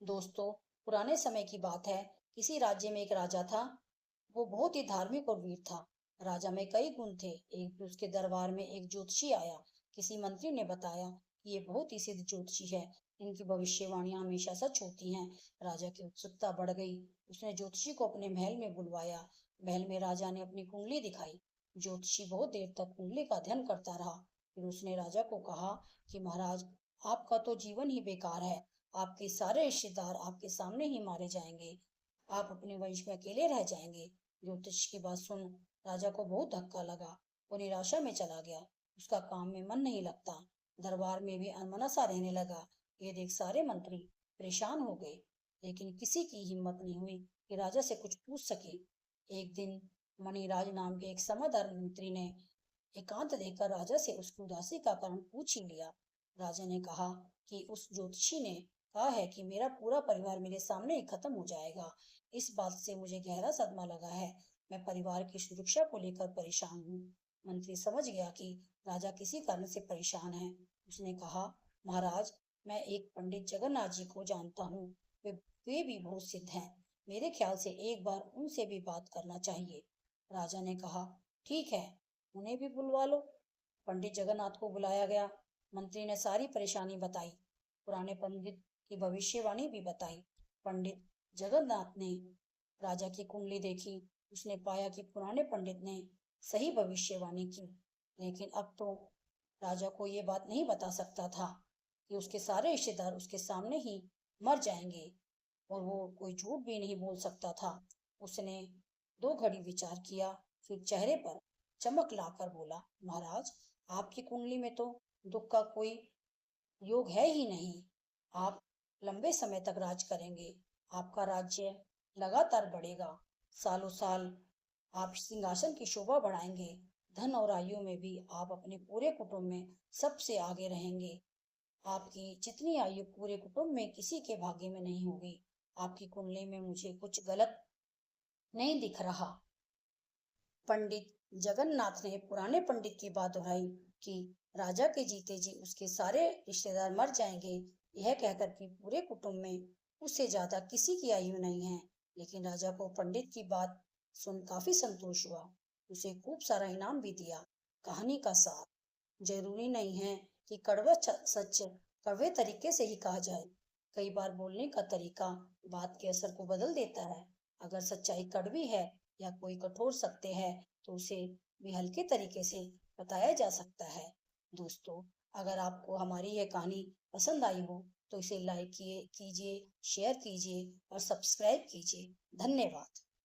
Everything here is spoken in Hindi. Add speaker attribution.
Speaker 1: दोस्तों, पुराने समय की बात है। किसी राज्य में एक राजा था। वो बहुत ही धार्मिक और वीर था। राजा में कई गुण थे। एक दिन उसके दरबार में एक ज्योतिषी आया। किसी मंत्री ने बताया कि ये बहुत ही सिद्ध ज्योतिषी है। इनकी भविष्यवाणियां हमेशा सच होती हैं। राजा की उत्सुकता बढ़ गई। उसने ज्योतिषी को अपने महल में बुलवाया। महल में राजा ने अपनी कुंडली दिखाई। ज्योतिषी बहुत देर तक कुंडली का अध्ययन करता रहा। फिर उसने राजा को कहा कि महाराज, आपका तो जीवन ही बेकार है। आपके सारे रिश्तेदार आपके सामने ही मारे जाएंगे। आप अपने वंश में अकेले रह जाएंगे। ज्योतिष की बात सुन राजा को बहुत धक्का लगा। वो निराशा में चला गया। उसका काम में मन नहीं लगता। दरबार में भी अनमना सा रहने लगा। ये देख सारे मंत्री परेशान हो गए, लेकिन किसी की हिम्मत नहीं हुई कि राजा से कुछ पूछ सके। एक दिन मणिराज नाम के एक समझदार मंत्री ने एकांत देकर राजा से उसकी उदासी का कारण पूछ ही लिया। राजा ने कहा कि उस ज्योतिषी ने कहा है कि मेरा पूरा परिवार मेरे सामने ही खत्म हो जाएगा। इस बात से मुझे गहरा सदमा लगा है। मैं परिवार की सुरक्षा को लेकर परेशान हूँ। मंत्री समझ गया कि राजा किसी कारण से परेशान है। उसने कहा, महाराज, मैं एक पंडित जगन्नाथ जी को जानता हूँ। वे भी बहुत सिद्ध हैं। मेरे ख्याल से एक बार उनसे भी बात करना चाहिए। राजा ने कहा, ठीक है, उन्हें भी बुलवा लो। पंडित जगन्नाथ को बुलाया गया। मंत्री ने सारी परेशानी बताई। पुराने पंडित की भविष्यवाणी भी बताई। पंडित जगन्नाथ ने राजा की कुंडली देखी। उसने पाया कि पुराने पंडित ने सही भविष्यवाणी की। लेकिन अब तो राजा को ये बात नहीं बता सकता था कि उसके सारे रिश्तेदार उसके सामने ही मर जाएंगे, और वो कोई झूठ भी नहीं बोल सकता था। उसने 2 घड़ी विचार किया, फिर चेहरे पर चमक लाकर बोला, महाराज, आपकी कुंडली में तो दुख का कोई योग है ही नहीं। आप लंबे समय तक राज करेंगे। आपका राज्य लगातार बढ़ेगा। सालों साल आप सिंहासन की शोभा बढ़ाएंगे। धन और आयु में भी आप अपने पूरे कुटुंब में सबसे आगे रहेंगे। आपकी जितनी आयु पूरे कुटुंब में किसी के भाग्य में नहीं होगी। आपकी कुंडली में मुझे कुछ गलत नहीं दिख रहा। पंडित जगन्नाथ ने पुराने पंडित की बात दोहराई कि राजा के जीते जी उसके सारे रिश्तेदार मर जाएंगे। यह कहकर कि पूरे कुटुंब में उससे ज्यादा किसी की आयु नहीं है। लेकिन राजा को पंडित की बात सुन काफी संतोष हुआ। उसे खूब सारा इनाम भी दिया। कहानी का सार, जरूरी नहीं है कि कड़वा सच कड़वे तरीके से ही कहा जाए। कई बार बोलने का तरीका बात के असर को बदल देता है। अगर सच्चाई कड़वी है या कोई कठोर सत्य है, तो उसे भी हल्के तरीके से बताया जा सकता है। दोस्तों, अगर आपको हमारी यह कहानी पसंद आई हो तो इसे लाइक कीजिए, शेयर कीजिए और सब्सक्राइब कीजिए। धन्यवाद।